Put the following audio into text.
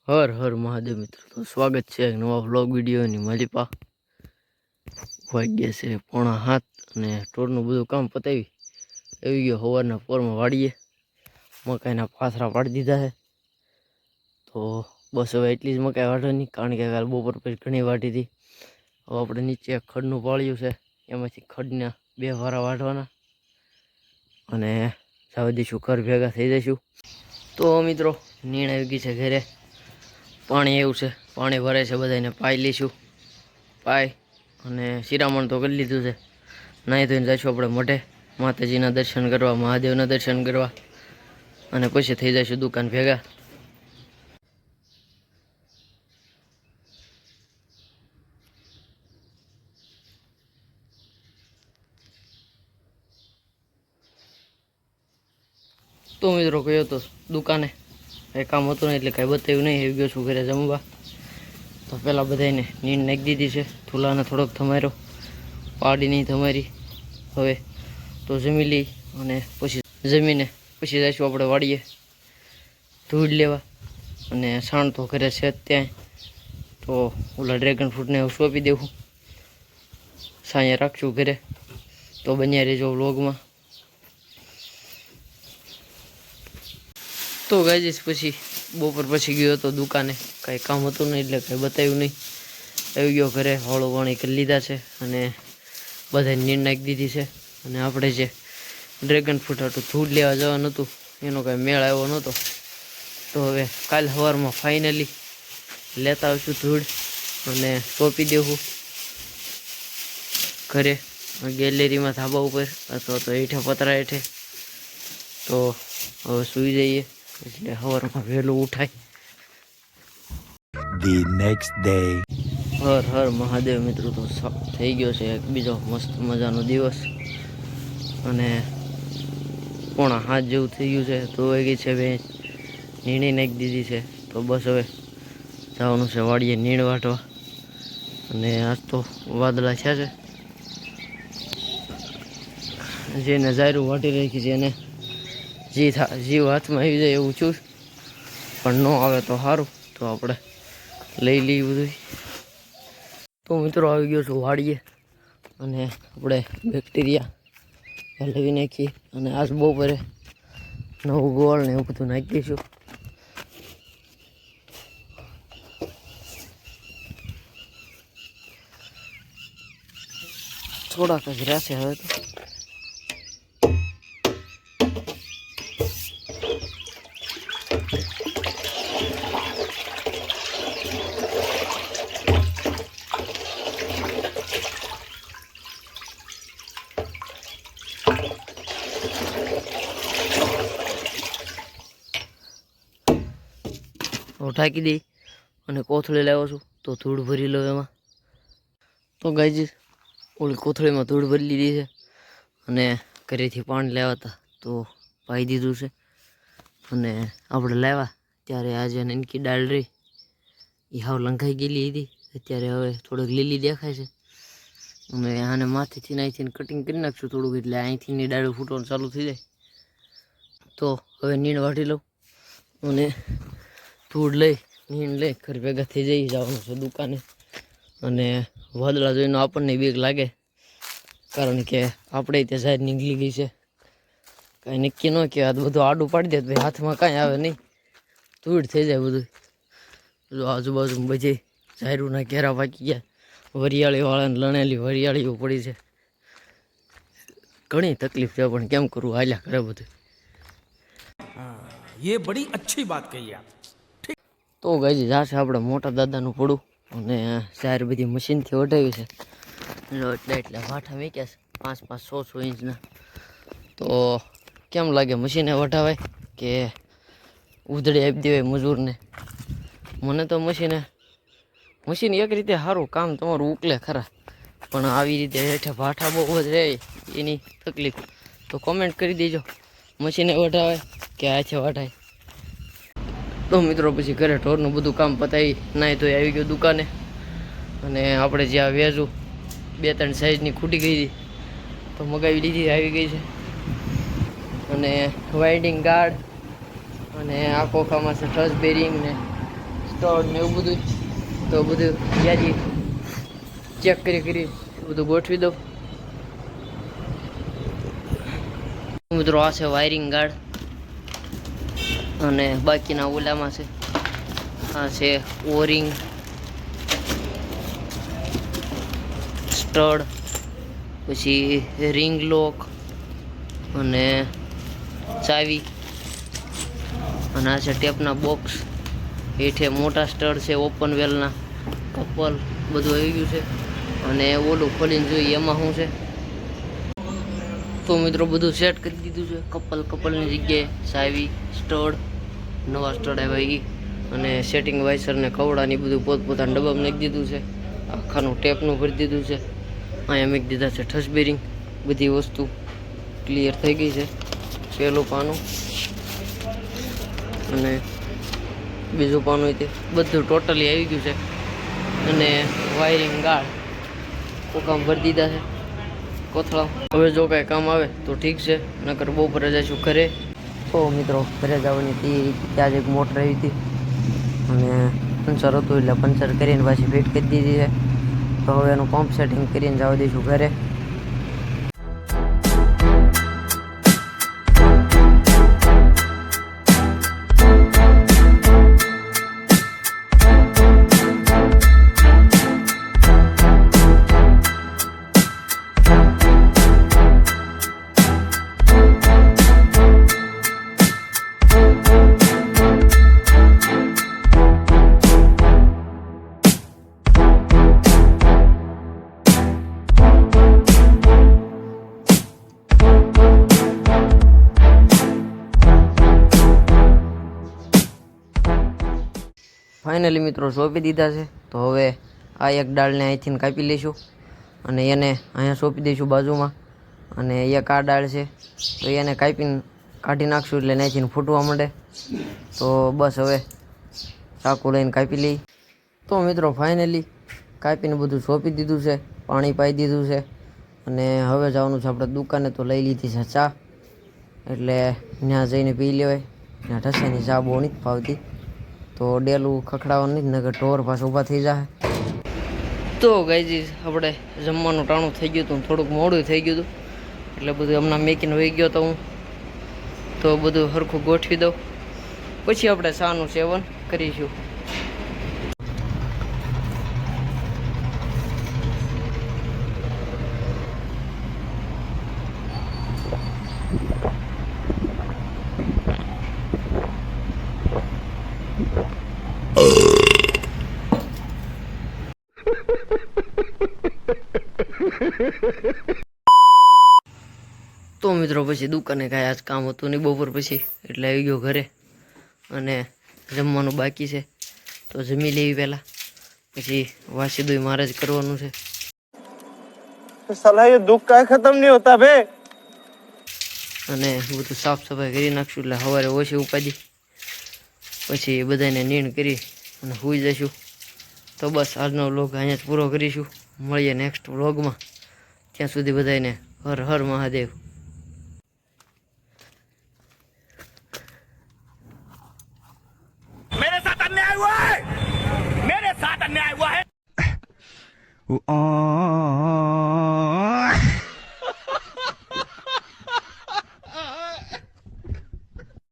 હર હર મહાદેવ મિત્રો, તો સ્વાગત છે એક નવા વ્લોગ વિડીયોની માલિપા. વાગ્યા છે 6:30 અને ટોરનું બધું કામ પતાવી આવી ગયો. સવારના પોરમાં વાળીએ મકાઈના પાથરા પાડી દીધા છે. તો બસ હવે એટલી જ મકાઈ વાઢવાની, કારણ કે કાલે બપોર પછી ઘણી વાઢી હતી. હવે આપણે નીચે ખડનું પાળ્યું છે, એમાંથી ખડના 2 વારા વાઢવાના અને જવા દઈશું, ઘર ભેગા થઈ જઈશું. તો મિત્રો નીણ આવી ગઈ છે ઘરે. પાણી એવું છે, પાણી ભરાય છે, બધાને પાઈ લઈશું. પાઈ અને શિરામણ તો કરી લીધું છે. નાહી ધોઈને જઈશું આપણે મઢે માતાજીના દર્શન કરવા, મહાદેવના દર્શન કરવા, અને પછી થઈ જઈશું દુકાન ભેગા. તો મિત્રો ગયો તો દુકાને, કંઈ કામ હતું નહીં એટલે કાંઈ બતાવ્યું નહીં. આવી ગયો છું ઘરે જમવા. તો પહેલાં બધાને નીંદ નાખી દીધી છે, થૂલાને થોડોક થમાર્યો, પાડી નહીં થમારી. હવે તો જમી લઈ અને પછી જમીને પછી જઈશું આપણે વાડીએ ધૂળ લેવા. અને સાણ તો ઘરે છે જ ત્યાં, તો ઓલા ડ્રેગન ફ્રૂટને સોંપી દેવું, સાંજે રાખશું ઘરે. તો બન્યા રહેજો વ્લોગમાં. તો ગાઈસ પછી બપોર પછી ગયો હતો દુકાને, કાંઈ કામ હતું નહીં એટલે કાંઈ બતાવ્યું નહીં. આવી ગયો ઘરે, હોળું પાણી કરી લીધા છે અને બધાને નીંદ નાખી દીધી છે. અને આપણે જે ડ્રેગન ફ્રૂટ હતું ધૂળ લેવા જવાનું હતું, એનો કાંઈ મેળ આવ્યો નહોતો. તો હવે કાલ સવારમાં ફાઇનલી લેતા આવશું ધૂળ અને સોંપી દેવું ઘરે, ગેલેરીમાં ધાબા ઉપર અથવા તો હેઠે પતરા હેઠે. તો હવે સૂઈ જઈએ એટલે સવારમાં વહેલું ઉઠાય. The next day. Har Har Mahadev મિત્રો, તો થઈ ગયો છે એક બીજો મસ્ત મજાનો દિવસ અને 6:30 જેવું થઈ ગયું છે. તો ગઈ છે બે નીણી નાખી દીધી છે. તો બસ હવે જવાનું છે વાડીએ નીણ વાટવા. અને આજ તો વાદળા છે, જેને જાયરું વાટી રાખી છે એને જીવ હાથમાં આવી જાય એવું છું, પણ ન આવે તો સારું, તો આપણે લઈ લઈએ બધું. તો મિત્રો આવી ગયો છું વાડીએ અને આપણે બેક્ટેરિયા હલાવી નાખીએ અને આજ બપોરે નવું ગોળ ને એવું બધું નાખી દઈશું. થોડાક જ રહેશે હવે તો. ઢાંકી દઈ અને કોથળી લાવ્યો છું, તો ધૂળ ભરી લો એમાં. તો ગાઈઝ ઓલી કોથળીમાં ધૂળ ભરી લીધી છે અને ઘરેથી પાણી લાવ્યા હતા તો પાઈ દીધું છે. અને આપણે લાવ્યા ત્યારે આજે નનકી ડાળ રહી એ હાવ લંઘાઈ ગયેલી હતી, અત્યારે હવે થોડીક લીલી દેખાય છે. અને આને માથેથી અહીંથી કટિંગ કરી નાખશું થોડુંક, એટલે અહીંથી ડાળું ફૂટવાનું ચાલુ થઈ જાય. તો હવે નીણ વાટી લઉં અને ધૂળ લઈ નીણ લઈ ઘર ભેગા થઈ જઈ જવાનું છે દુકાને. અને વાદળા જોઈને આપણને બીક લાગે, કારણ કે આપણે ત્યાં સાઈડ નીકળી ગઈ છે. કાંઈ નક્કી ન કહેવાય, બધું આડું પાડી દે ભાઈ, હાથમાં કાંઈ આવે નહીં, ધૂળ થઈ જાય બધું. જો આજુબાજુ બધી ઝાયરુંના ઘેરા પાકી ગયા, વરિયાળીવાળાને લણેલી વરિયાળીઓ પડી છે. ઘણી તકલીફ છે, પણ કેમ કરવું, હાલ્યા કરે બધું. ये बड़ी अच्छी बात कही आप. તો ગઈ જાશે આપણે મોટા દાદાનું પડું અને સાર બધી મશીનથી વઢાવી છે. એટલે વાઠા મૂક્યા છે 5-5, 6-6 ઇંચના. તો કેમ લાગે, મશીને વઢાવાય કે ઉધડી આપી દેવાય મજૂરને? મને તો મશીન એક રીતે સારું, કામ તમારું ઉકલે ખરા, પણ આવી રીતે હેઠે ભાઠા બહુ જ રહે એની તકલીફ. તો કોમેન્ટ કરી દેજો, મશીને વઢાવાય કે હાથે વઢાય. તો મિત્રો પછી ઘરે ઢોરનું બધું કામ પતાવી નાહી તો આવી ગયો દુકાને. અને આપણે જ્યાં વેજું 2-3 સાઈઝની ખૂટી ગઈ હતી તો મગાવી લીધી, આવી ગઈ છે. અને વાઇન્ડિંગ ગાર્ડ અને આ ખોખામાં છે ટચ બેરિંગ ને સ્ટોર ને એવું બધું તો બધું જ્યાંથી ચેક કરી બધું ગોઠવી દઉં. મિત્રો આ છે વાયરિંગ ગાર્ડ અને બાકીના ઓલામાં છે આ છે ઓરિંગ, સ્ટડ, પછી રિંગ લોક અને ચાવી અને આ છે ટેપના બોક્સ. હેઠે મોટા સ્ટડ છે ઓપન વેલના, કપલ બધું આવી ગયું છે. અને ઓલું ખોલીને જોઈએ એમાં શું છે. તો મિત્રો બધું સેટ કરી દીધું છે. કપલની જગ્યાએ ચાવી, સ્ટડ, નવા સ્ટડ આવ્યા એ અને સેટિંગ વાઇસર ને કવડાની બધું પોતપોતાના ડબ્બામાં નાખી દીધું છે. આખાનું ટેપનું ભરી દીધું છે. અહીંયા મૂકી દીધા છે ઠસ બેરિંગ. બધી વસ્તુ ક્લિયર થઈ ગઈ છે. પહેલું પાનું અને બીજું પાનું તે બધું ટોટલી આવી ગયું છે. અને વાયરિંગ ગાર્ડ કોકામ ભરી દીધા છે કોથળા. હવે જો કાંઈ કામ આવે તો ઠીક છે, નકર બપોરે જઈશું ઘરે. તો મિત્રો ઘરે જવાની ત્યાં જ એક મોટર આવી હતી અને પંચર હતું એટલે પંચર કરીને પાછી ફિટ કરી દીધી છે. તો હવે એનું પંપ સેટિંગ કરીને જવા દઈશું ઘરે. ફાઇનલી મિત્રો સોંપી દીધા છે. તો હવે આ એક ડાળને અહીંથી કાપી લઈશું અને એને અહીંયા સોંપી દઈશું બાજુમાં. અને એક આ ડાળ છે તો એને કાપીને કાઢી નાખશું એટલે અહીંથી ફૂટવા માંડે. તો બસ હવે ચાકુ લઈને કાપી લઈ. તો મિત્રો ફાઇનલી કાપીને બધું સોંપી દીધું છે, પાણી પાઈ દીધું છે અને હવે જવાનું છે આપણે દુકાને. તો લઈ લીધી છે ચા, એટલે ત્યાં જઈને પી લેવાય. ત્યાં ઠસાની ચા બહુ નથી ફાવતી, તો ડેલું ખખડાવવાનું નહીં, નગર ઢોર પાછું ઊભા થઈ જાય. તો ગાઈઝ આપણે જમવાનું ટાણું થઈ ગયું હતું, થોડુંક મોડું થઈ ગયું હતું એટલે બધું હમણાં મેકીને વહી ગયો હતો હું. તો બધું સરખું ગોઠવી દઉં પછી આપણે ચાનું સેવન કરીશું. તો મિત્રો પછી દુકાને કાંઈ આજ કામ હતું નહીં બપોર પછી, એટલે આવી ગયો ઘરે. અને જમવાનું બાકી છે તો જમી લેવી પહેલાં, પછી વાસી દોઈ મારે જ કરવાનું છે. साला ये दुख का खत्म नहीं होता बे. અને બધું સાફ સફાઈ કરી નાખશું એટલે સવારે ઓછી ઉપાડી પછી બધાને નીણ કરી અને સૂઈ જઈશું. તો બસ આજનો વ્લોગ અહીંયા જ પૂરો કરીશું. મળીએ નેક્સ્ટ વ્લોગમાં. ત્યાં સુધી બધાને હર હર મહાદેવ. मेरे साथ अन्याय हुआ है, मेरे साथ अन्याय हुआ है.